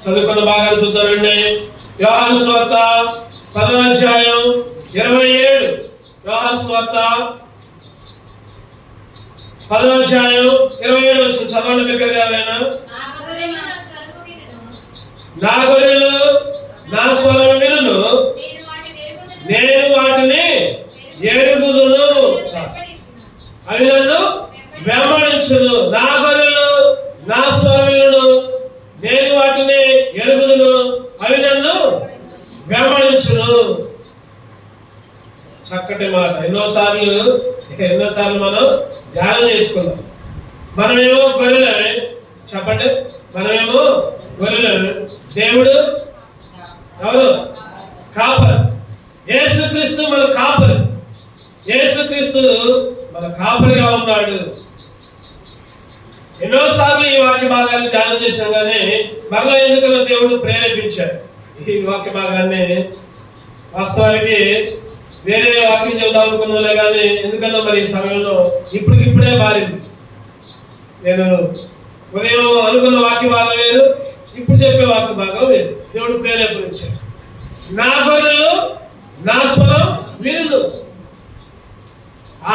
చదువుకున్న భాగాలు చూద్దామండి. యోహాను సువార్త 10వ అధ్యాయం 27. యోహాను సువార్త 10వ అధ్యాయం 27 వచ్చిన చదవండి దగ్గరగా. నా గొర్రెలు నా స్వరం వినును, నేను వాటిని ఎరుగుదును, అవి నన్ను వెంబడించును. నా గొర్రెలు నా స్వరం వినును, నేను వాటిని ఎరుగుదును, అవి నన్ను వెంబడించును. చక్కటి మాట. ఎన్నోసార్లు మనం ధ్యానం చేసుకున్నాం. మనమేమో గొర్రెలే, చెప్పండి, మనమేమో గొర్రెలే. దేవుడు ఎవరు? కాపరి. యేసుక్రీస్తు మన కాపరి. యేసుక్రీస్తు మన కాపరిగా ఉన్నాడు. ఎన్నోసార్లు ఈ వాక్య భాగాన్ని ధ్యానం చేశాం, కానీ మరలా ఎందుకన్నా దేవుడు ప్రేరేపించాడు ఈ వాక్య భాగాన్ని. వాస్తవానికి వేరే వాక్యం చెబుదాం అనుకున్నాలే, కానీ ఎందుకన్నా మరి ఈ సమయంలో ఇప్పుడే మారింది. నేను ఉదయం అనుకున్న వాక్య భాగం వేరు, ఇప్పుడు చెప్పే వాక్య భాగం వేరు. దేవుడు ప్రేరేపించాడు. నా గొర్రెలు నా స్వరం వినును.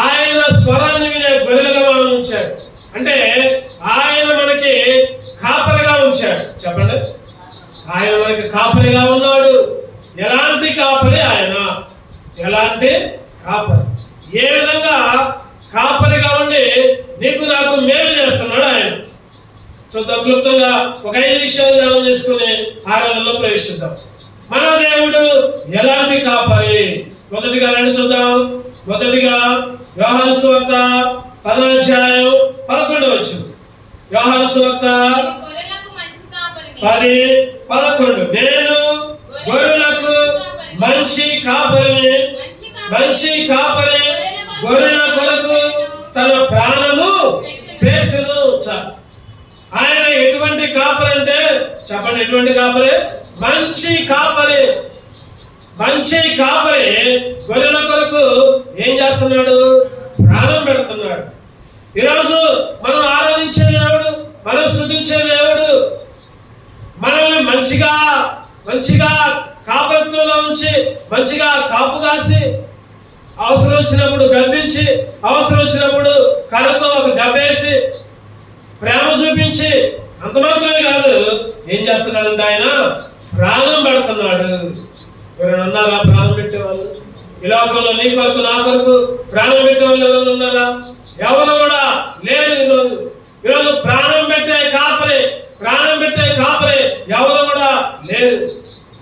ఆయన స్వరాన్ని వినే గొర్రెలుగా మనం ఉంచాడు. అంటే ఆయన మనకి కాపరిగా ఉంచాడు. చెప్పండి, ఆయన మనకి కాపరిగా ఉన్నాడు. ఎలాంటి కాపరి ఆయన? ఎలాంటి కాపరి? ఏ విధంగా కాపరిగా ఉండి నీకు నాకు మేలు చేస్తున్నాడు ఆయన. చూద్దాం క్లుప్తంగా ఒక 5 విషయాలు ధ్యానం చేసుకుని ఆరాధనలో ప్రవేశిద్దాం. మన దేవుడు ఎలాంటి కాపరి? మొదటిగా రండి చూద్దాం. మొదటిగా యోహాను సువార్త 10వ అధ్యాయం 11వ వచనం. యోహాను సువార్త 10:11. నేను గొర్రెలకు మంచి కాపరిని, మంచి కాపరి గొర్రెల కొరకు తన ప్రాణము పెట్టును. ఆయన ఎటువంటి కాపరి అంటే, చెప్పండి, ఎటువంటి కాపరి? మంచి కాపరి. మంచి కాపరి గొర్రెల కొరకు ఏం చేస్తున్నాడు? ప్రాణం పెడుతున్నాడు. ఈరోజు మనం ఆరాధించే దేవుడు, మనం స్తుతించే దేవుడు మనల్ని మంచిగా కాపరిత్వంలో ఉంచి, మంచిగా కాపు కాసి, అవసరం వచ్చినప్పుడు గద్దించి, అవసరం వచ్చినప్పుడు కర్రతో ఒక దెబ్బేసి, ప్రేమ చూపించి, అంత మాత్రమే కాదు, ఏం చేస్తున్నాడంటే ఆయన ప్రాణం పెడుతున్నాడు. ఎవరైనా ఉన్నారా ప్రాణం పెట్టేవాళ్ళు? ఈ లోకంలో నీ కొరకు నా కొరకు ప్రాణం పెట్టేవాళ్ళు ఎవరైనా ఉన్నారా? ఎవరు కూడా లేరు. ఈరోజు ప్రాణం పెట్టే కాపరి ఎవరు కూడా లేరు.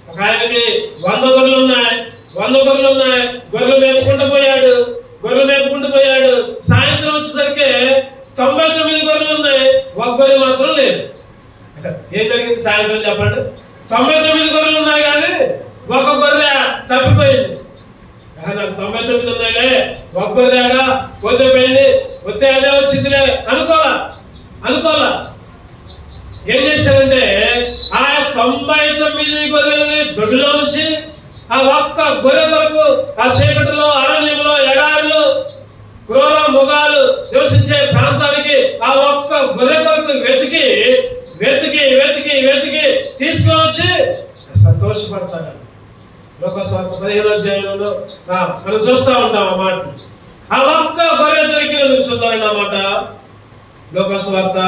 ఒక ఆయనకి 100 గొర్రెలు ఉన్నాయి. గొర్రెలు మేపుకుంటూ పోయాడు. సాయంత్రం వచ్చేసరికి 99 గొర్రెలు ఉన్నాయి, ఒక గొర్రె మాత్రం లేదు. ఏం జరిగింది సాయంత్రం చెప్పండి? 99 గొర్రెలు ఉన్నాయి, కానీ ఒక గొర్రె తప్పిపోయింది. నాకు 99 ఉన్నాయిలే, ఒక గొర్రెగా పోతే పోయింది, వస్తే అదే వచ్చిందిలే అనుకోలా. ఏం చేశారంటే ఆ 99 గొర్రెలని దొడ్డులో ఉంచి, ఆ ఒక్క గొర్రె కొరకు ఆ చీకటిలో, అరణ్యంలో, ఎడారిలో, క్రూర మృగాలు నివసించే ప్రాంతానికి ఆ ఒక్క గొర్రె కొరకు వెతికి తీసుకొని వచ్చి సంతోషపడతాడు. లోకస్వార్త 15వ అధ్యాయంలో మనం చూస్తూ ఉంటాం ఆ మాట. ఆ ఒక్క గొర్రె దొరికినందుకు చూద్దామండి ఆ మాట. లోకస్వార్త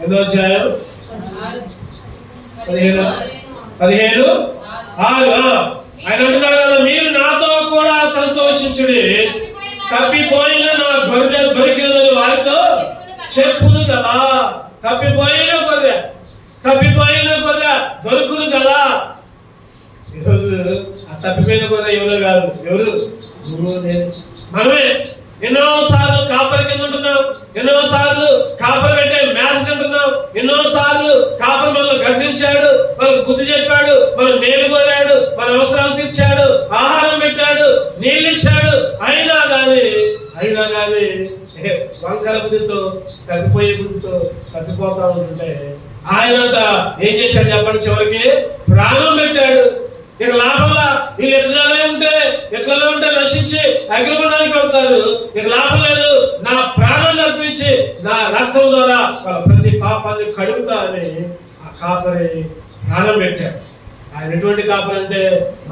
8వ అధ్యాయం 15:6. ఆయన అంటున్నాడు కదా, మీరు నాతో కూడా సంతోషించుడి, తప్పిపోయిన నా గొర్రె దొరికినదని వారితో చెప్పును కదా. తప్పిపోయిన గొర్రె దొరుకును కదా. ఈరోజు ఆ తప్పిపోయిన గొర్రె ఎవరో కాదు, ఎవరు? మనమే. ఎన్నోసార్లు కాపరి కింద ఉంటున్నాం, ఎన్నోసార్లు కాపరి పెట్టే మేత తింటున్నాం, ఎన్నోసార్లు కాపరి మనల్ని గద్దించాడు, మనకు బుద్ధి చెప్పాడు, మన మేలు కోరాడు, మన అవసరాలు తీర్చాడు, ఆహారం పెట్టాడు, నీళ్ళు ఇచ్చాడు. అయినా కానీ వంకర బుద్ధితో, తప్పిపోయే బుద్ధితో తప్పిపోతా ఉంటుంటే ఆయన ఏం చేశాడు చెప్పండి? చివరికి ప్రాణం పెట్టాడు. ఇక లాభంలా వీళ్ళు ఎట్లనే ఉంటే నశించి అగ్నిగుండానికి వెళ్తారు. ఇక లాభం లేదు, నా ప్రాణాన్ని అర్పించి నా రక్తం ద్వారా వాళ్ళ ప్రతి పాపాన్ని కడుగుతా అని ఆ కాపరి ప్రాణం పెట్టాడు. ఆయన ఎటువంటి కాపరి అంటే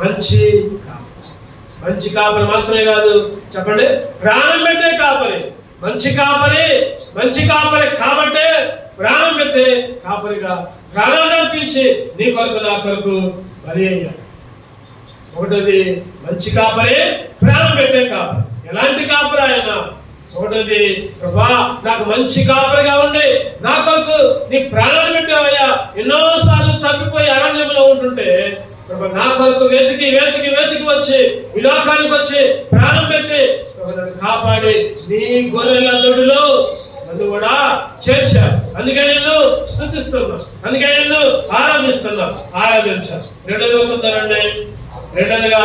మంచి కాపరి. మంచి కాపరి మాత్రమే కాదు, చెప్పండి, ప్రాణం పెట్టే కాపరి. మంచి కాపరి కాబట్టే ప్రాణం పెట్టే కాపరిగా ప్రాణాన్ని అర్పించి నీ కొరకు నా కొరకు బలి అయ్యాడు. ఒకటోది మంచి కాపరి, ప్రాణం పెట్టే కాపరి. ఎలాంటి కాపరి ఆయన? ఒకటోది, ప్రభా నాకు మంచి కాపరిగా ఉండి నా కొరకు నీ ప్రాణాలు పెట్టావయ్యా. ఎన్నోసార్లు తప్పిపోయి అరణ్యంలో ఉంటుంటే ప్రభా నా కొరకు వెతికి వచ్చి ఈ లోకానికి వచ్చి ప్రాణం పెట్టి నన్ను కాపాడి నీ గొర్రెల దొడిలో నన్ను కూడా చేర్చారు. అందుకే నిన్ను స్తుతిస్తున్నా, అందుకే నిన్ను ఆరాధించాను. రెండోదిగా చూద్దామండి. రెండోదిగా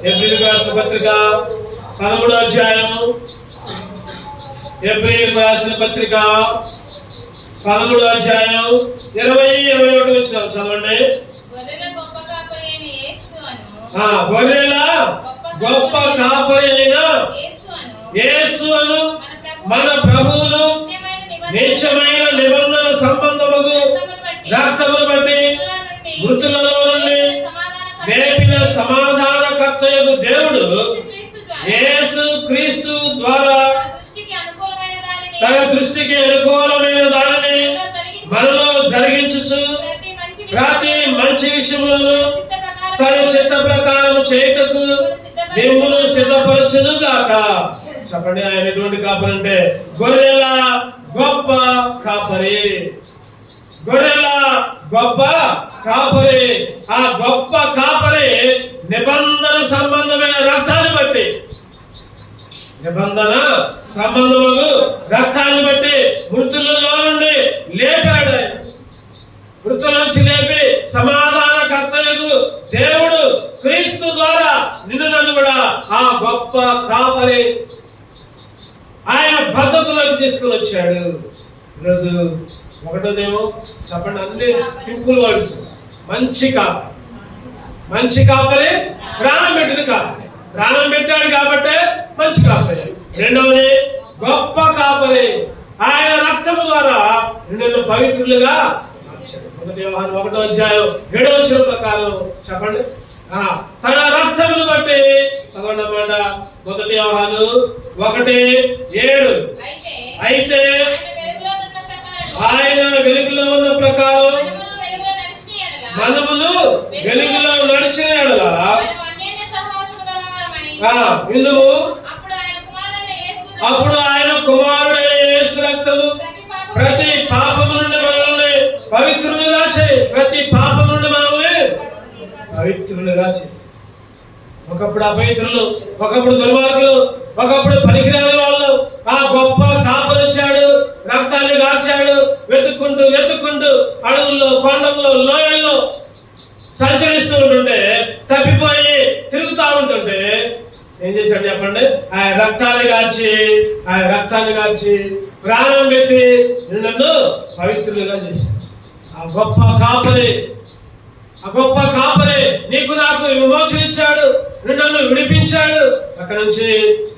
ఎబ్రీయులకు రాసిన పత్రిక 13వ అధ్యాయం, ఎబ్రీయులకు రాసిన పత్రిక 13వ అధ్యాయం 20-21 వచనాలు చదవండి. గొర్రెల గొప్ప కాపరి అయిన యేసు అను మన ప్రభువును నిత్యమైన నిబంధన సంబంధముగు రక్తమును బట్టి మృతులలో నుండి లేపిన సమాధానకర్తయగు దేవుడు యేసు క్రీస్తు ద్వారా తన దృష్టికి అనుకూలమైన దానిని మనలో జరిగించుచు ప్రతి మంచి విషయంలోనూ తన చిత్త ప్రకారం చేయుటకు మిమ్మును సిద్ధపరచును గాక. చెప్పండి, ఆయన ఎటువంటి కాపరి అంటే గొర్రెల గొప్ప కాపరి. గొర్రెల గొప్ప కాపరి. ఆ గొప్ప కాపరి నిబంధన సంబంధమైన రక్తాన్ని బట్టి, నిబంధన సంబంధము రక్తాన్ని బట్టి మృతులలో నుండి లేపాడు. ఆయన మృతుల నుంచి లేపి సమాధానకర్తయగు దేవుడు క్రీస్తు ద్వారా నిన్ను నన్ను కూడా ఆ గొప్ప కాపరి ఆయన భద్రతలోకి తీసుకుని వచ్చాడు. ఈరోజు ఒకటోదేమో చెప్పండి, అన్ని సింపుల్ వర్డ్స్. మంచి కాపరి ప్రాణం పెట్టిన కాపరి. ప్రాణం పెట్టాడు కాబట్టి మంచి కాపరి. రెండవది గొప్ప కాపరి. ఆయన రక్తము ద్వారా నిన్ను పవిత్రులుగా మార్చాడు. 1 యోహాను 1వ అధ్యాయం 7వ వచనం ప్రకారం చెప్పండి, తన రక్తమును బట్టి చదవండి అన్నమాట. 1 యోహాను 1:7 అయితే ఆయన వెలుగులో ఉన్న ప్రకారం మనమును వెలుగులో నడిచిన యెడల ఇందుము అప్పుడు ఆయన కుమారుడైన యేసు రక్తము ప్రతి పాపము నుండి మనల్ని పవిత్రులుగా చేసి ఒకప్పుడు అపవిత్రులు, ఒకప్పుడు దుర్మార్గులు, ఒకప్పుడు పనికిరాని వాళ్ళు ఆ గొప్ప కాపరి వచ్చాడు, రక్తాన్ని గార్చాడు. వెతుక్కుంటూ అడవుల్లో, కొండల్లో, లోయల్లో సంచరిస్తూ ఉంటుంటే, తప్పిపోయి తిరుగుతూ ఉంటుంటే ఏం చేశాడు చెప్పండి? ఆయన రక్తాన్ని గార్చి ప్రాణం పెట్టి నన్ను పవిత్రులుగా చేశాడు. ఆ గొప్ప కాపరి నీకు నాకు విమోచన ఇచ్చాడు, నన్ను విడిపించాడు. అక్కడ నుంచి,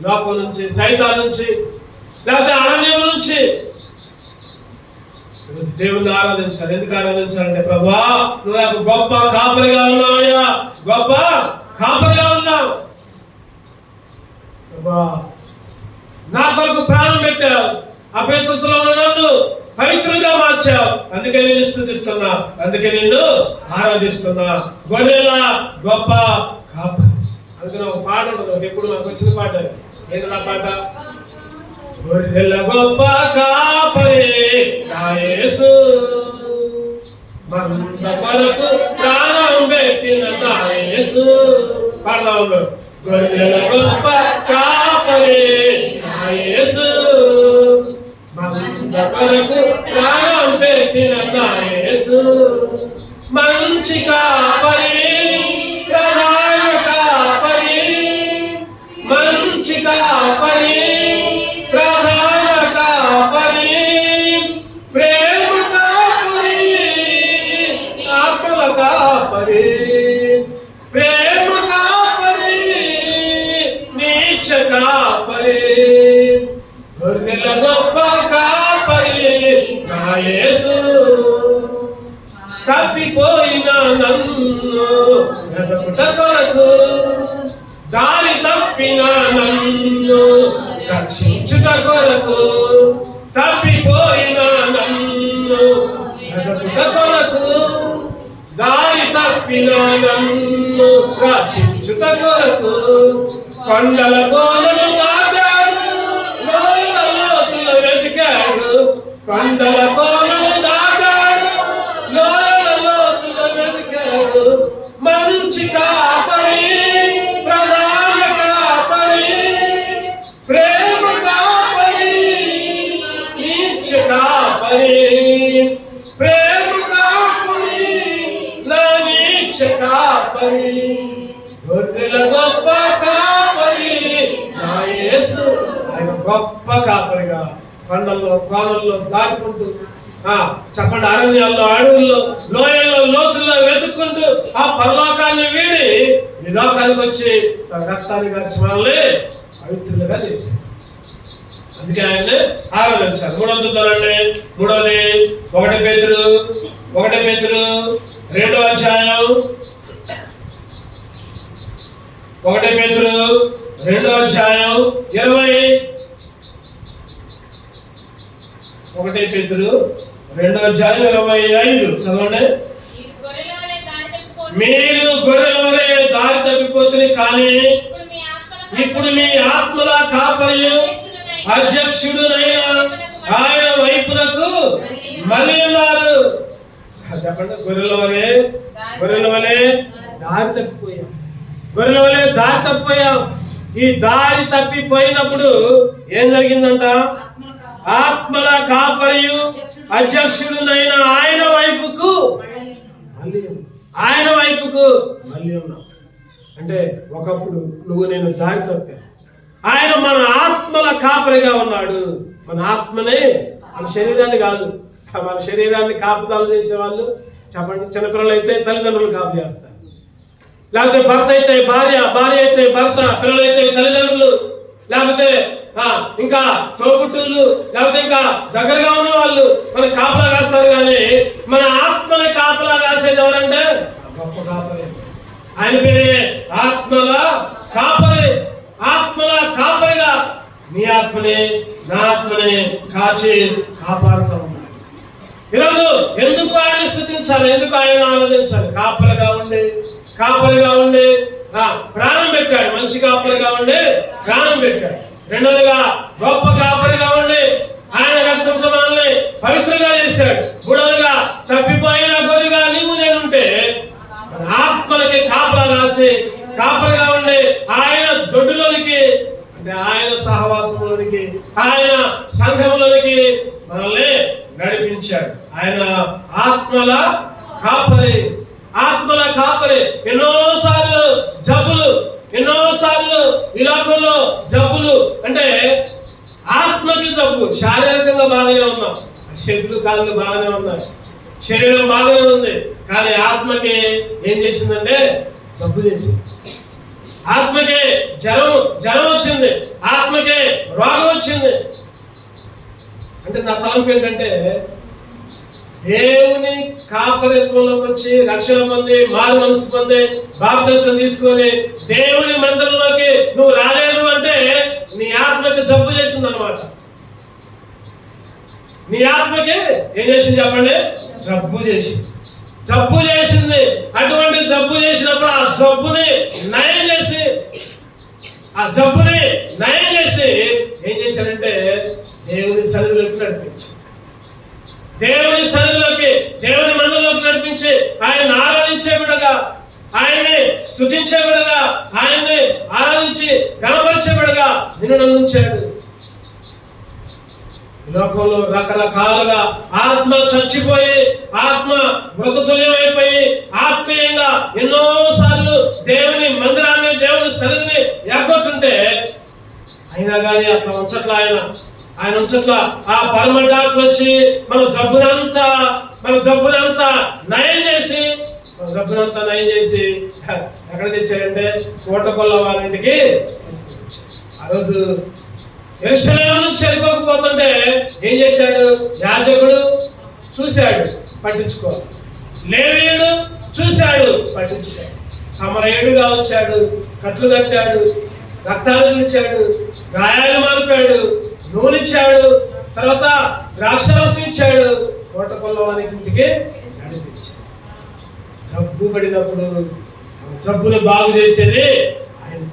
లోకం నుంచి, సైతాన్ నుంచి, లేకపోతే అరణ్యం నుంచి దేవుణ్ణి ఆరాధించాలి. ఎందుకు ఆరాధించాలంటే, ప్రభువా నువ్వు నాకు గొప్ప కాపరిగా ఉన్నావయ్యా, గొప్ప కాపరిగా ఉన్నావు. ప్రభువా నా కొరకు ప్రాణం పెట్టావు, అపవిత్రతలో నన్ను పవిత్రులుగా మార్చావు. అందుకే నేను స్తుతిస్తున్నా, అందుకే నిన్ను ఆరాధిస్తున్నా. గొర్రెల గొప్ప కాపరి. అందుకని ఒక పాట ఉంటుంది, ఎప్పుడు నాకు వచ్చిన పాట. ఏంటి నా పాట? గొర్రెల గొప్ప కాపరి నా యేసు, మంద కొరకు ప్రాణం పెట్టిన నా యేసు. పాడదాం. గొర్రెల గొప్ప కాపరి నా యేసు, మంద కొరకు ప్రాణం పెట్టిన నా యేసు. మంచి కాపరి, ప్రధాన కాపరి, మంచి కాపరి, ప్రధాన కాపరి, ప్రేమ కాపరి, ఆత్మల కాపరి, తప్పిపోయిన నన్ను వెదకుట కొరకు, దారి తప్పిన నన్ను రక్షించుట కొరకు, తప్పిపోయిన నన్ను వెదకుట కొరకు, దారి తప్పిన నన్ను రక్షించుట కొరకు, కొండల కోనలు దాటాడు, లోయల లోతులు వెతికాడు, కొండల కోనలు దాటాడు, లోయల లోతులు వెతికాడు, మంచి కాపరి, ప్రధాన కాపరి, ప్రేమ కాపరి, నీచ కాపరి, ప్రేమ కాపరి, నా నీచ కాపరి, గొర్రెల గొప్ప కాపరి నా యేసు. ఆయన గొప్ప కాపరిగా కొండల్లో కోనల్లో దాటుకుంటూ, చెప్పండి, అరణ్యాల్లో, అడవుల్లో, లోయల్లో, లోతుల్లో వెతుక్కుంటూ ఆ పరలోకాన్ని వీడి ఈ లోకానికి వచ్చి తన రక్తాన్ని గార్చి మనల్ని పవిత్రులుగా చేశారు. అందుకే ఆయన్ని ఆరాధించారు. మూడవది చూద్దామండి. మూడవది 1 పేతురు 2వ అధ్యాయం, 1 పేతురు 2వ అధ్యాయం 1 పేతురు 2వ అధ్యాయం 25 చదవండి. మీరు గొర్రెల వలె దారి తప్పిపోతుంది, కానీ ఇప్పుడు మీ ఆత్మల కాపరియు అధ్యక్షుడునైన ఆయన వైపునకు మళ్ళీ ఉన్నారు. చెప్పండి, గొర్రెల వలె దారి తప్పిపోయాం, గొర్రెల వలె దారి తప్పిపోయాం. ఈ దారి తప్పిపోయినప్పుడు ఏం జరిగిందంట? ఆత్మల కాపరియు అధ్యక్షుడునైన ఆయన వైపుకు మళ్ళీ ఉన్నాం. అంటే ఒకప్పుడు నువ్వు నేను దారి తప్పా, ఆయన మన ఆత్మల కాపరిగా ఉన్నాడు. మన ఆత్మనే, మన శరీరాన్ని కాదు. మన శరీరాన్ని కాపుదాలు చేసేవాళ్ళు చెప్పండి, చిన్నపిల్లలు అయితే తల్లిదండ్రులు కాపు చేస్తారు, లేకపోతే భర్త అయితే భార్య, భార్య అయితే భర్త, పిల్లలైతే తల్లిదండ్రులు, లేకపోతే ఇంకా తోబుట్టువులు, లేకపోతే ఇంకా దగ్గరగా ఉన్న వాళ్ళు మన కాపలా కాస్తారు. కానీ మన ఆత్మని కాపలా కాసేది ఎవరంటే గొప్ప కాపరి. ఆయన పేరే ఆత్మల కాపరి. ఆత్మల కాపరిగా నీ ఆత్మని, నా ఆత్మని కాచి కాపాడుతూ ఉన్నాడు. ఈరోజు ఎందుకు ఆయన స్తుతించాలి, ఎందుకు ఆయన ఆరాధించాలి? కాపరిగా ఉండి ప్రాణం పెట్టాడు. మంచి కాపరిగా ఉండి ప్రాణం పెట్టాడు. రెండోదిగా గొప్ప కాపరిగా ఉండి ఆయన రక్తంతో మనల్ని పవిత్రంగా చేశాడు. మూడవదిగా తప్పిపోయిన గొర్రెగా నీవు నేనుంటే ఆత్మలకి కాపలా కాసి కాపరిగా ఉండి ఆయన దొడ్డులోనికి, అంటే ఆయన సహవాసంలోనికి, ఆయన సంఘంలోనికి మనల్ని నడిపించాడు. ఆయన ఆత్మల కాపరి. ఎన్నోసార్లు ఈ లోకంలో జబ్బులు, అంటే ఆత్మకి జబ్బు. శారీరకంగా బాగానే ఉన్నాం, చేతులు కాళ్ళు బాగానే ఉన్నాయి, శరీరం బాగానే ఉంది, కానీ ఆత్మకి ఏం చేసిందంటే జబ్బు చేసింది. ఆత్మకి జ్వరం వచ్చింది, ఆత్మకి రోగం వచ్చింది. అంటే నా తలంపు ఏంటంటే, దేవుని కాపరిత్వంలోకి వచ్చి రక్షణ పొంది, మారు మనసు పొంది, బాప్తిసం తీసుకొని దేవుని మందిరంలోకి నువ్వు రాలేదు అంటే నీ ఆత్మకి జబ్బు చేసింది అనమాట. నీ ఆత్మకి ఏం చేసింది చెప్పండి? జబ్బు చేసింది. అటువంటి జబ్బు చేసినప్పుడు ఆ జబ్బుని నయం చేసి ఏం చేశారంటే దేవుని సన్నిధిలోకి నడిపించారు. దేవుని మందిరంలోకి నడిపించి ఆయన ఆరాధించే బిడ్డగా, ఆయన్ని స్తుతించే బిడ్డగా, ఆయన్ని ఆరాధించి గణపరిచే బిడ్డగా నిన్ను ఉంచాడు. ఈ లోకంలో రకరకాలుగా ఆత్మ చచ్చిపోయి, ఆత్మ మృతతుల్యమైపోయి, ఆత్మీయంగా ఎన్నో సార్లు దేవుని మందిరాన్ని, దేవుని సన్నిధిని ఎగ్గొట్టుంటే అయినా కానీ అట్లా ఉంచట్లా ఆయన ఉంచట్లా. ఆ పరమ డాక్టర్ వచ్చి మన జబ్బునంతా నయం చేసి ఎక్కడ తెచ్చారంటే కోటకొల్ల వారింటికి తీసుకొచ్చారు. ఆ రోజు యెరూషలేము నుంచి వెళ్ళిపోకపోతుంటే ఏం చేశాడు? యాజకుడు చూశాడు, పట్టించుకోవాలి. లేవీయుడు చూశాడు, పట్టించుకోడు. సమరయుడుగా వచ్చాడు, కట్లు కట్టాడు, రక్తాలు తుడిచాడు, గాయాలు మారిపాడు, నూనెచ్చాడు, తర్వాత ద్రాక్షరసం ఇచ్చాడు, తోటపల్లవానికి ఇంటికి నడిపించాడు. జబ్బు పడినప్పుడు జబ్బును బాగు చేసేది ఆయన.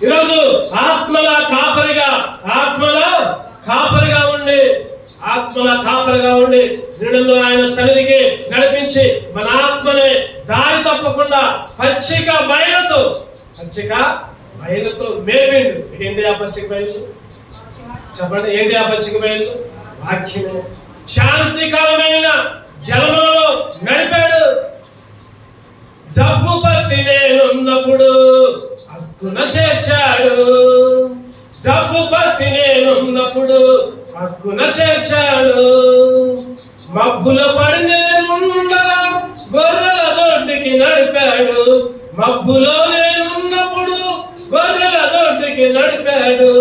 ఈరోజు ఆత్మల కాపరిగా ఉండి నిన్ను ఆయన సన్నిధికి నడిపించి మన ఆత్మని దారి తప్పకుండా పచ్చిక బయలుతో మేపిండు. ఏంటి ఆ పచ్చిక బయలు? చెప్పండి, ఏంటి ఆ పచ్చిక బయలు? వాక్యము. శాంతికరమైన జలములలో నడిపాడు. జబ్బు పట్టి నేనున్నప్పుడు హక్కున చేర్చాడు. జబ్బు పట్టి నేనున్నప్పుడు హక్కున చేర్చాడు. మబ్బుల పడి నేనుండగా గొర్రెల దొడ్డికి నడిపాడు. మబ్బులో నేనున్నప్పుడు గొర్రెల దొడ్డికి నడిపాడు.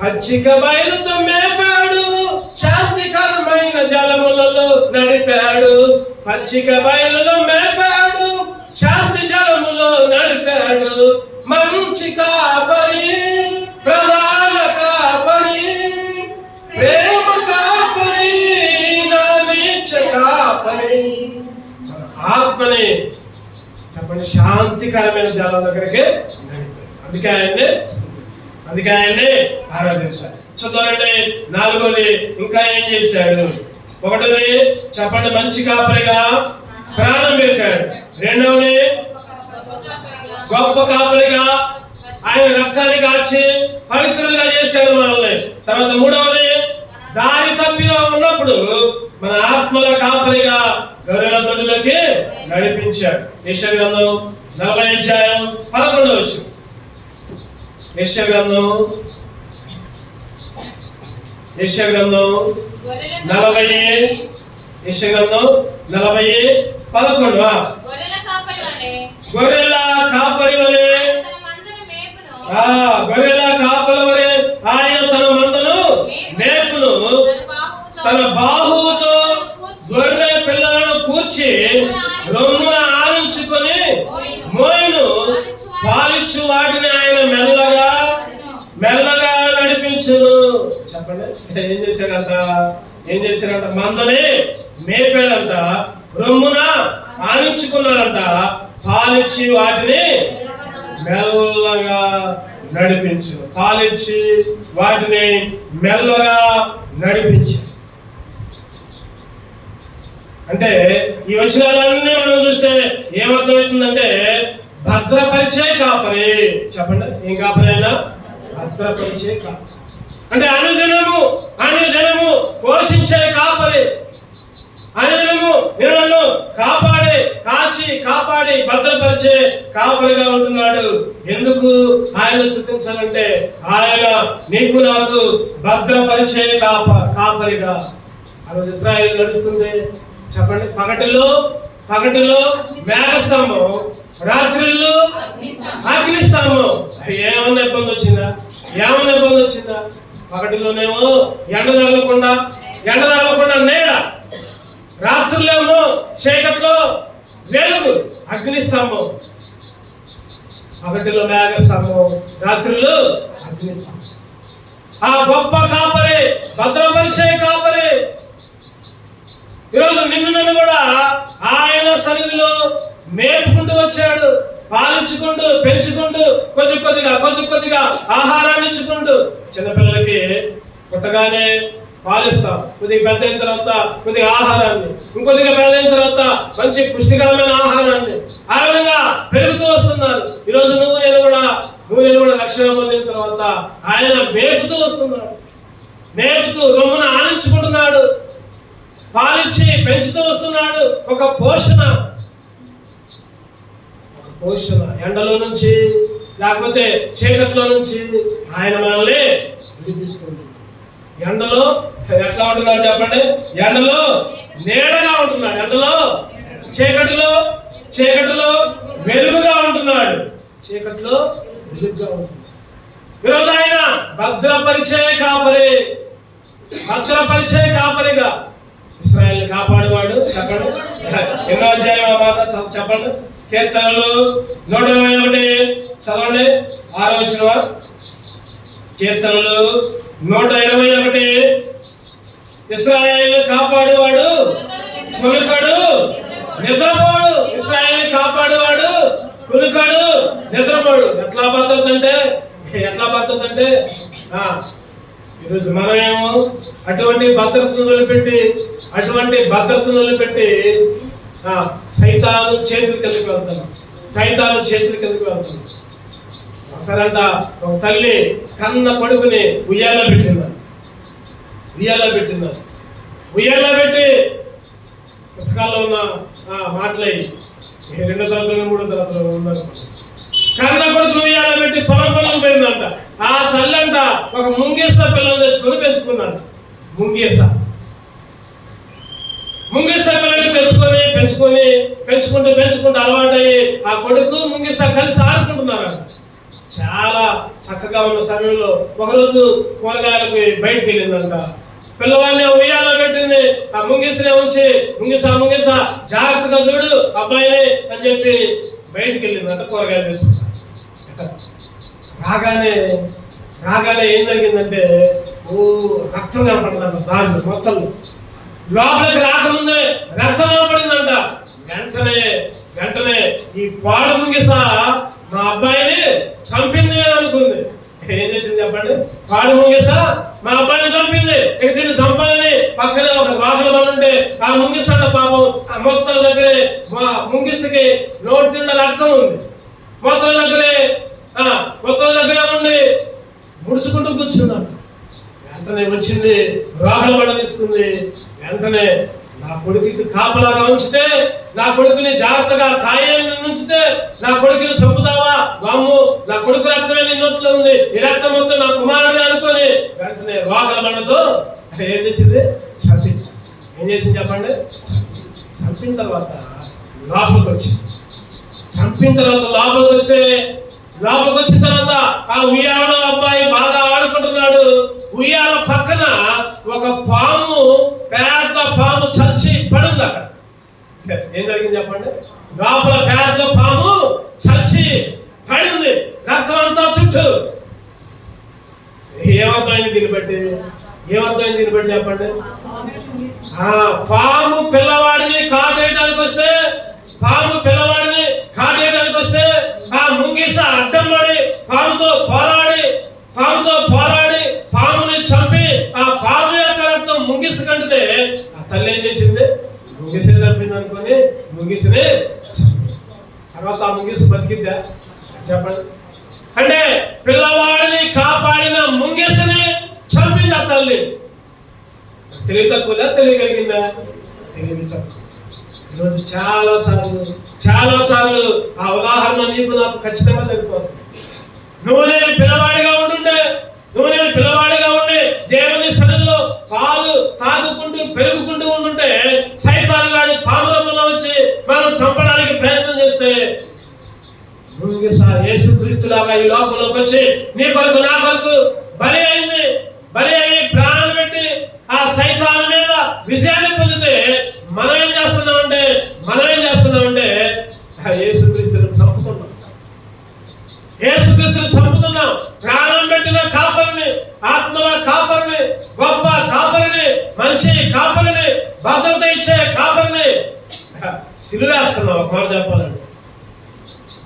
పచ్చిక బయలుతో మేపాడు. శాంతికరమైన జలములలో నడిపాడు. పచ్చిక బయలులో మేపాడు. శాంతి జలములో నడిపాడు. మంచి కాపరి, ప్రధాన కాపరి, ప్రేమ కాపరి, నా నీచ కాపరి. ఆత్మని చెప్పండి శాంతికరమైన జలం దగ్గరికి నడిపాడు. అందుకే ఆయన్ని ఆరాధించాలి. చూద్దామండి. 4వది ఇంకా ఏం చేశాడు? 1వది చెప్పండి, మంచి కాపరిగా ప్రాణం పెట్టాడు. 2వది గొప్ప కాపరిగా ఆయన రక్తాన్ని కాచి పవిత్రులుగా చేశాడు మనల్ని. తర్వాత 3వది దారి తప్పిగా ఉన్నప్పుడు మన ఆత్మల కాపరిగా గొర్రెల దొడ్డిలోకి నడిపించాడు. యెషయా గ్రంథం 40 అధ్యాయం 11వ వచనం. యెషయా గ్రంథం 40:11. గొర్రెల కాపరి వలె ఆయన తన మందను మేపును. తన బాహువుతో గొర్రె పిల్లలను కూర్చి రొమ్మున ఆనించుకొని మోయును. పాలిచ్చు వాటిని ఆయన మెల్లగా నడిపించును. చెప్పండి, ఏం చేశాడంట? మందని మేపాడంట, రొమ్మున ఆనించుకున్నాడంట, పాలిచ్చి వాటిని మెల్లగా నడిపించును. పాలిచ్చి వాటిని మెల్లగా నడిపించు. అంటే ఈ వచనాలన్నీ మనం చూస్తే ఏమర్థమవుతుందంటే భద్రపరిచే కాపరి. చెప్పండి, ఏం కాపరి అయినా? భద్రపరిచే కాపరి. అంటే అనుదినము పోషించే కాపరి. అనుదినము నిన్ను కాపాడి భద్రపరిచే కాపరిగా ఉంటున్నాడు. ఎందుకు ఆయన స్తుతించాలంటే ఆయన నీకు నాకు భద్రపరిచే కాపరిగా. ఆ రోజు ఇశ్రాయేలు నడుస్తుంది. చెప్పండి, పగటిలో మేఘస్తంభం, రాత్రిళ్ళు అగ్నిస్తంభం. ఏమన్నా ఇబ్బంది వచ్చిందా? పగటిలోనేమో ఎండ తగలకుండా నీడ, రాత్రులేమో చీకట్లో వెలుగు, అగ్నిస్తంభం. పగటిలో మేఘస్తంభం, రాత్రులు అగ్నిస్తంభం. ఆ గొప్ప కాపరి, భద్రపరిచే కాపరి ఈరోజు నన్ను కూడా ఆయన సన్నిధిలో మేపుకుంటూ వచ్చాడు. పాలించుకుంటూ, పెంచుకుంటూ, కొద్దిగా ఆహారాన్ని ఇచ్చుకుంటూ. చిన్నపిల్లలకి పుట్టగానే పాలిస్తాం, కొద్దిగా పెద్ద అయిన తర్వాత కొద్దిగా ఆహారాన్ని, ఇంకొద్దిగా పెద్ద అయిన తర్వాత మంచి పుష్టికరమైన ఆహారాన్ని, ఆ విధంగా పెరుగుతూ వస్తున్నారు. ఈరోజు నువ్వు నేను కూడా రక్షణ పొందిన తర్వాత ఆయన మేపుతూ వస్తున్నాడు. మేపుతూ రొమ్మున ఆనించుకుంటున్నాడు, పాలిచ్చి పెంచుతూ వస్తున్నాడు. ఒక పోషణ ఎండలో నుంచి లేకపోతే చీకట్లో నుంచి ఆయన మనల్ని విడిపిస్తుంది. ఎండలో ఎట్లా ఉంటున్నాడు చెప్పండి? ఎండలో నీడగా ఉంటున్నాడు. ఎండలో చీకటిలో వెలుగుగా ఉంటున్నాడు. ఈరోజు ఆయన భద్రపరిచే కాపరిగా ఇశ్రాయేలుని కాపాడువాడు. చెప్పండి, ఎన్నో అధ్యాయం ఆ మాట చెప్పండి. కీర్తనలు 121 చదవండి, 6వ వచనం. కీర్తనలు 121, ఇశ్రాయేలుని కాపాడువాడు కునుకడు నిద్రపోడు. ఇశ్రాయేలుని కాపాడువాడు కునుకడు నిద్రపోడు. ఎట్లా భద్రత అంటే ఈరోజు మనమేమో అటువంటి భద్రతను వదిలిపెట్టి సైతాను చేతుల కిందకి వెళ్తున్నాం. సరంట ఒక తల్లి కన్న కొడుకుని ఉయ్యాల పెట్టి పుస్తకాల్లో ఉన్న మాటలై 2వ తరగతిలో 3వ తరగతిలో ఉన్నారు. కన్న కొడుకును ఉయ్యాల పెట్టి పొలం పోయిందంట. ఆ తల్లి అంట ఒక ముంగీస పిల్లలు తెచ్చుకొని పెంచుకున్నాడు. ముంగీస పిల్లలు పెంచుకుంటూ అలవాటయ్యి ఆ కొడుకు ముంగీస కలిసి ఆడుకుంటున్నారు. చాలా చక్కగా ఉన్న సమయంలో ఒకరోజు కూరగాయలకి బయటకు వెళ్ళిందంట. పిల్లవాడిని ఉయ్యాలో పెట్టింది. ఆ ముంగిసనే ఉంచి ముంగిస జాగ్రత్తగా చూడు అబ్బాయిని అని చెప్పి బయటకు వెళ్ళిందంట కూరగాయలు తెచ్చుకున్నాడు. రాగానే ఏం జరిగిందంటే రక్తం కనపడిందంట. దాని మొత్తం లోపలికి రాకముందే రక్తం కనపడిందంట. వెంటనే ఈ పాడు ముంగిస మా అబ్బాయిని చంపింది అనుకుంది. ఏం చేసింది చెప్పండి? పాడు ముంగిస మా అబ్బాయిని చంపింది. ఇక దీన్ని చంపాలని పక్కనే ఒక వాహన పడి ఉంటే ఆ ముంగిస అంట పాపం ఆ మొత్తల దగ్గరే మా ముంగిసకి నోటి నిండా రక్తం ఉంది. మొత్తల దగ్గరే ఉండి ముడుచుకుంటూ కూర్చున్నాడు. వెంటనే వచ్చింది, రాహుల బండ తీసుకుంది. వెంటనే నా కొడుకుకి కాపలాగా ఉంచితే, నా కొడుకుని జాగ్రత్తగా కాయని ఉంచితే, నా కొడుకుని చంపుతావా? వామ్ము, నా కొడుకు రక్తమే నీ నోట్లో ఉంది, ఈ రక్తం మొత్తం నా కుమారుడిగా అనుకొని వెంటనే రాహుల బండతో ఏం చేసింది? చంపింది. ఏం చేసింది చెప్పండి? చంపిన తర్వాత లోపలికి వచ్చింది. లోపలికి వచ్చిన తర్వాత ఆ ఉయ్యాల అబ్బాయి బాగా ఆడుకుంటున్నాడు. ఉయ్యాల పక్కన ఒక పెద్ద పాము చచ్చి పడింది అక్కడ. ఏం జరిగింది చెప్పండి? లోపల పెద్ద పాము చచ్చి పడింది, రక్తం అంతా చుట్టూ. ఏమర్థమైంది దీన్ని బట్టి చెప్పండి? పాము పిల్లవాడిని కాటేయడానికి వస్తే ఆ ముంగిస అడ్డం పడి పాముతో పోరాడి పాముని చంపి ఆ పాము యొక్క రక్తం ముంగిస కంటితే ఆ తల్లి ఏం చేసింది? ముంగిసే చంపింది అనుకొని ముంగిసనే చంపింది. తర్వాత ఆ ముంగిస బతికిద్దా చెప్పండి? అంటే పిల్లవాడిని కాపాడిన ముంగిసని చంపింది ఆ తల్లి. తెలివి తక్కువదా తెలియగలిగిందా? తెలివి తక్కువ. ఈరోజు చాలా సార్లు ఆ ఉదాహరణ నీకు నాకు ఖచ్చితంగా తెలిపోతుంది. నువ్వు నేను పిల్లవాడిగా ఉండి దేవుని సన్నిధిలో పాలు తాగుకుంటూ పెరుగుకుంటూ ఉంటుంటే సైతాను గాడి పామురమ్మలో వచ్చి మనం చంపడానికి ప్రయత్నం చేస్తే యేసుక్రీస్తులాగా ఈ లోకంలోకి వచ్చి నీ కొరకు నా కొరకు బలి అయ్యి ప్రాణాలు పెట్టి ఆ సైతాను మీద విజయాన్ని పొందితే మనం ఏం చేస్తున్నామంటే యేసుక్రీస్తుని చంపుతున్నాం. ప్రాణం పెట్టిన కాపరిని, ఆత్మల కాపరిని, గొప్ప కాపరిని, మంచి కాపరిని, భద్రత ఇచ్చే కాపరిని సిలువేస్తున్నాం. ఒక మాట చెప్పాలండి,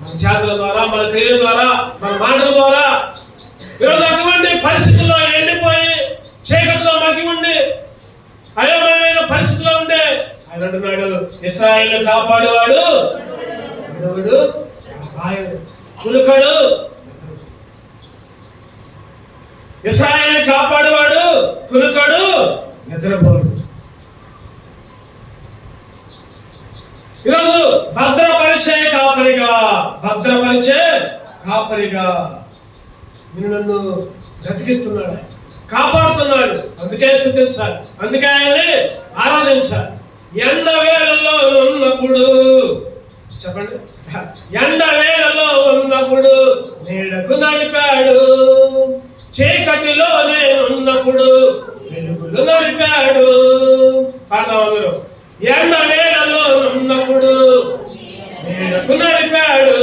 మన చేతుల ద్వారా, మన క్రియల ద్వారా, మన మాటల ద్వారా ఈరోజు అటువంటి పరిస్థితుల్లో ఎండిపోయి చీకటిలో మగ్గి ఉండి అయోమయమైన పరిస్థితిలో ఉంటే ఆయన అంటున్నాడు, ఇశ్రాయేలుని కాపాడువాడు కునుకడు. ఇశ్రాయేలుని కాపాడువాడు కునుకడు, నిద్రపోడు. ఈరోజు భద్రపరిచే కాపరిగా నన్ను బ్రతికిస్తున్నాడు, కాపాడుతున్నాడు. అందుకే స్తుతించాలి, అందుకే ఆయన్ని ఆరాధించాలి. ఎండ వేళల్లో ఉన్నప్పుడు నీడకు నడిపాడు, చీకటిలో నేనున్నప్పుడు వెలుగులో వెలుగులు నడిపాడు. పాడదాం అందరూ. ఎండ వేళలో ఉన్నప్పుడు నీడకు నడిపాడు,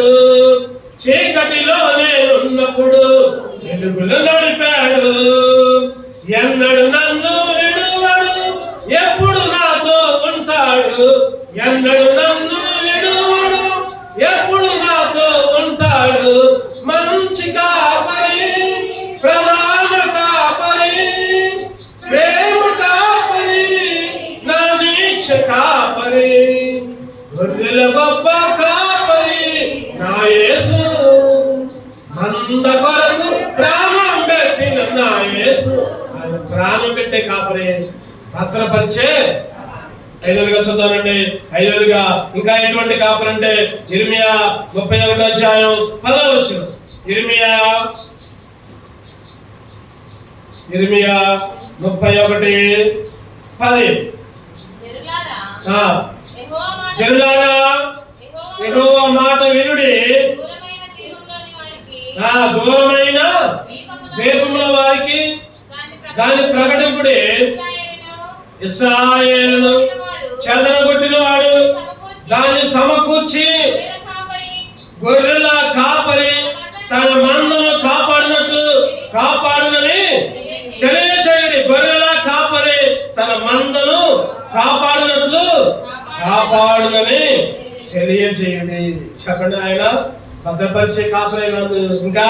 చీకటిలో నేనున్నప్పుడు వెలుగులు నడిపాడు. ఎన్నడు నన్ను విడువడు, ఎప్పుడు నాతో ఉంటాడు. ఎన్నడు నన్ను విడువడు, ఎప్పుడు నాతో ఉంటాడు. మంచి కాపరి, ప్రధాన కాపరి, ప్రేమ కాపరి, నా దీక్ష కాపరి, గొర్రెల గొప్ప కాపరి నా యేసు. మంద కొరకు ప్రాణం పెట్టిన నా యేసు. ఆయన ప్రాణం పెట్టే కాపరి, భద్రపరిచే. ఐదవదిగా చూద్దామండి. ఐదవదిగా ఇంకా ఎటువంటి కాపరి అంటే ఇర్మియా 31వ అధ్యాయం 10వ వచనం. ఇర్మియా 31:10. జనులారా యెహోవా మాట వినుడి, దూరమైన ద్వీపముల వారికి దాన్ని ప్రకటింపుడి. ఇశ్రాయేలును చెదరగొట్టిన వాడు దాన్ని సమకూర్చి, గొర్రెల కాపరి తన మందను కాపాడునని తెలియచేయడి. గొర్రెల కాపరి తన మందను కాపాడునని తెలియచేయడి. చెప్పండి. ఆయన భద్రపరిచే కాపరే కాదు, ఇంకా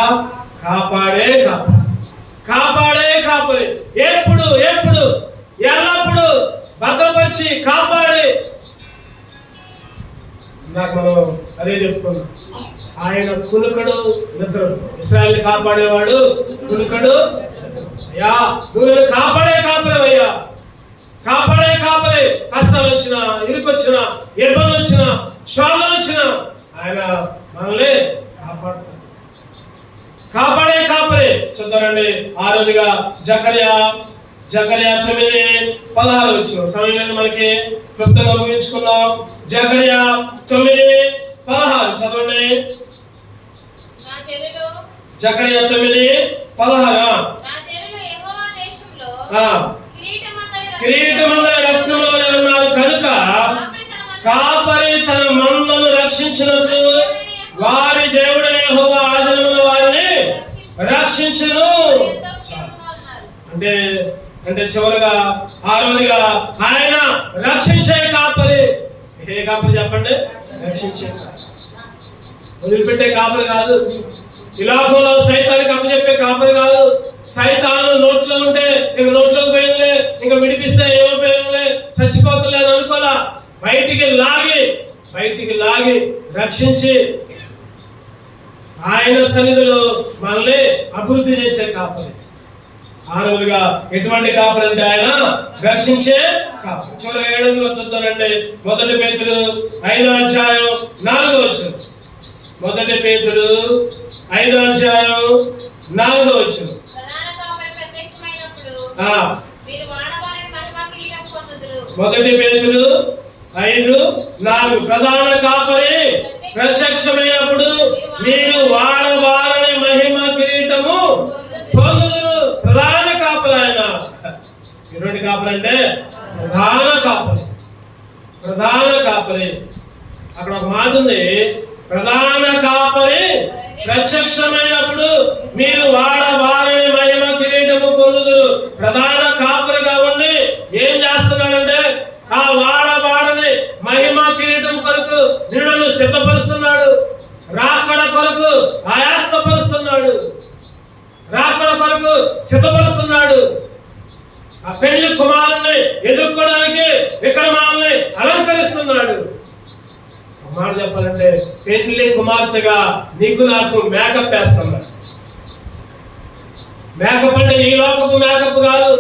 కాపాడే కాపరి. ఎప్పుడు ఎల్లప్పుడు భద్రపరిచి కాపాడి. నాకు మనం అదే చెప్పుకున్నాం. ఆయన కునుకడు నిద్ర. ఇశ్రాయేల్ని కాపాడేవాడు కునుకడు. అయ్యా నువ్వు నేను కాపాడే కాపరేవయ్యా, కాపాడే కాపరే. కష్టాలు వచ్చినా, ఇరుకొచ్చినా, ఇబ్బంది వచ్చినా, శోధన వచ్చినా ఆయన మనల్ని కాపాడే కాపరే. చూద్దారండి. ఆరోదిగా జకర్యా 9:16 వచ్చిన సమయం లేదు మనకి, క్లుప్తంగా ముగించుకున్నాం. జకర్యా 9:16 చదవండి. జకర్యా 9:16. కిరీటమందై రత్నములో ఉన్నారు కనుక కాపరి తన మందను రక్షించినట్లు వారి దేవుడైన యెహోవా ఆదినమున వారిని రక్షించును. అంటే చివరగా ఆరోదిగా ఆయన రక్షించే కాపరి. ఏ కాపరి చెప్పండి? రక్షించే కాపరి. వదిలిపెట్టే కాపరి కాదు. ఈ లోకంలో సైతానికి అప్పచెప్పే కాపరి కాదు. సైతాను నోట్లో ఉంటే ఇంక నోట్లోకి పోయిందిలే, ఇంకా విడిపిస్తే ఏమైపోయిందిలే, చచ్చిపోతులే అని అనుకోలా. బయటికి లాగి రక్షించి ఆయన సన్నిధిలో మనల్ని అభివృద్ధి చేసే కాపరి. ఆరోదిగా ఎటువంటి కాపరి అంటే ఆయన రక్షించే కాపరి. చివరి 7వ చూద్దారండి. 1 పేతురు 5వ అధ్యాయం 4వ వచనం. 1 పేతురు 5వ అధ్యాయం 4వ వచనం. 1 పేతురు 5:4. ప్రధాన కాపరి ప్రత్యక్షమైనప్పుడు మీరు వాడవారని మహిమ కిరీటము పొందుదురు. ప్రధాన కాపరి ఆయన. ఎటువంటి కాపరి అంటే ప్రధాన కాపరి. అక్కడ ఒక మాట ఉంది, ప్రధాన కాపరి ప్రత్యక్షమైనప్పుడు మీరు వాడవారని మహిమ కిరీటము పొందుదురు. ప్రధాన కాపరిగా ఉండి ఏం చేస్తున్నాడంటే ఆ వాడని మహిమ కిరీటం కొరకు నిన్ను సిద్ధపరుస్తున్నాడు. రాకడ కొరకు సిద్ధపరుస్తున్నాడు. ఆ పెళ్లి కుమారుని ఎదుర్కోవడానికి ఇక్కడ మనల్ని అలంకరిస్తున్నాడు. మాట చెప్పాలంటే పెళ్లి కుమార్తెగా నీకు నాకు మేకప్ వేస్తున్నాడు. మేకప్ అంటే ఈ లోకపు మేకప్ కాదు.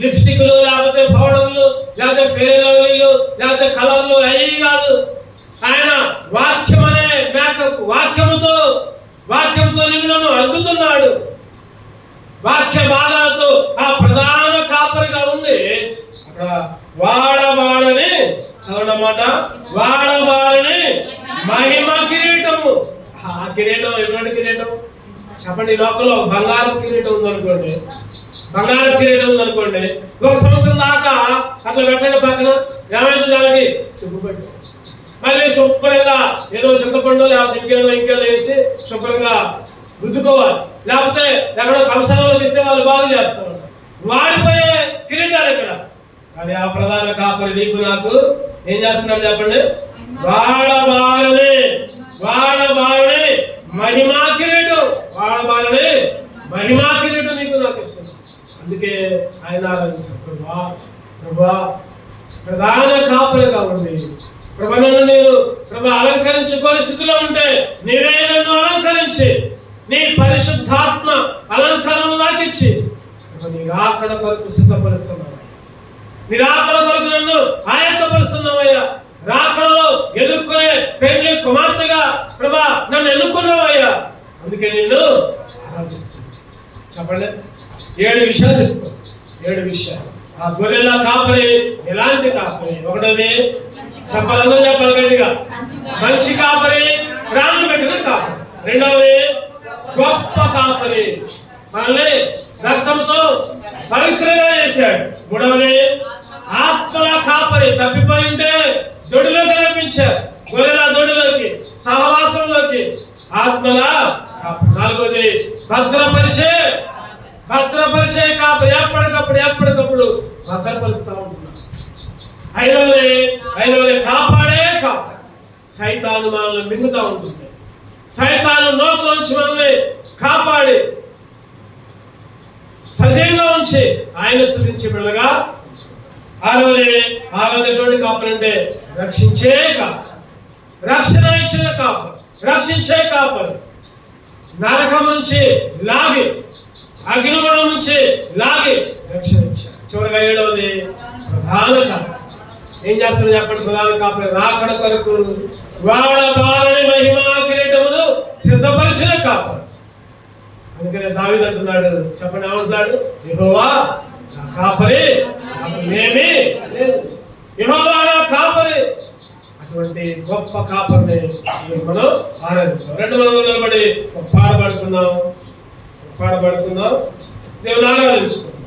లిప్స్టిక్లు, లేకపోతే పౌడర్లు, లేకపోతే ఫెయిర్ అండ్ లవ్లీలు, లేకపోతే కలర్లు అవి కాదు. ఆయన వాక్యం అనే మేకప్. వాక్యంతో నిన్ను అద్దుతున్నాడు. వాక్య భాగాలతో ఆ ప్రధాన కాపరిగా ఉంది. అక్కడ వాడని చదవనమాట, వాడని మహిమ కిరీటము. ఆ కిరీటం ఎటువంటి కిరీటం చెప్పండి? ఈ లోకంలో బంగారం కిరీటం ఉందనుకోండి, బంగారు కిరీటం ఉందనుకోండి, 1 సంవత్సరం దాకా అట్లా పెట్టండి పక్కన, ఏమైంది దానికి తుప్పుపట్టి మళ్ళీ శుభ్రంగా ఏదో చింతపండు లేకపోతే ఇంకేదో వేసి శుభ్రంగా రుద్దుకోవాలి. లేకపోతే ఎక్కడో కంసంలో తీస్తే వాళ్ళు బాగు చేస్తారు. వాడిపోయే కిరీటాలు ఇక్కడ. కానీ ఆ ప్రధాన కాపరి నీకు నాకు ఏం చేస్తున్నారు చెప్పండి? వాడబారని మహిమా కిరీటం, వాడబారని మహిమా కిరీటం నీకు నాకు ఇస్తున్నాడు. అందుకే ఆయన ఆరాధించారు. ప్రభా ప్రధాన కాపరిగా ఉండి నన్ను నేను అలంకరించుకోని స్థితిలో ఉంటే నీవే నన్ను అలంకరించి నీ పరిశుద్ధాత్మ అలంకరణ నాకిచ్చి నీ రాకడ కొరకు సిద్ధపరుస్తున్నావయ్యా. నీ రాకడ కొరకు నన్ను ఆయత్తపరుస్తున్నావయ్యా. రాకడలో ఎదుర్కొనే పెళ్లి కుమార్తెగా నన్ను ఎన్నుకున్నావయ్యా. అందుకే నిన్ను ఆరాధిస్తున్నాను. చెప్పండి, 7 విషయాలు చెప్పుకో. 7 విషయాలు. ఆ గొర్రెల కాపరి ఎలాంటి కాపరి? ఒకటోది చెప్పాలి, అందరూ చెప్పాలి గట్టిగా. మంచి కాపరి, ప్రాణం పెట్టిన కాపరి. రెండవది గొప్ప కాపరి, మనల్ని రక్తంతో పవిత్రంగా చేశాడు. మూడవది ఆత్మల కాపరి, తప్పిపోయి ఉంటే దొడిలోకి నడిపించారు, గొర్రెల దొడిలోకి, సహవాసంలోకి. ఆత్మల కాపరి. నాలుగవది భద్రపరిచే కాపరి, ఎప్పటికప్పుడు భద్రపరుస్తూ ఉంటున్నారు. ఐదవది కాపాడే కాపరి. సైతాను మనల్ని మింగుతూ ఉంటుంది. సైతాను నోట్లోంచి మనల్ని కాపాడి సజీవంగా ఉంచి ఆయన స్తుతించి బిడ్డగా. ఆరోది కాపరి అంటే రక్షించే కాపరి, రక్షణ ఇచ్చిన కాపరి, రక్షించే కాపరి. నరకం నుంచి లాగి, అగ్నిగుణం నుంచి లాగి రక్షణ ఇచ్చారు. చివరిగా 7వది ప్రధాన కాపరి. ఏం చేస్తారు చెప్పండి? ప్రధాన కాపరి రాకడ కొరకు వాడబారని మహిమా కిరీటమును సిద్ధపరిచిన కాపరి. అందుకనే దావీదు అంటున్నాడు, చెప్పండి ఏమంటున్నాడు? యెహోవా నా కాపరి, నాకేమీ లేదు. యెహోవా నా కాపరి. అటువంటి గొప్ప కాపరిని మనం ఆరాధిద్దాం. 2 మంది నిలబడి పాట పాడుకుందాం. దేవుని ఆరాధించుకుందాం.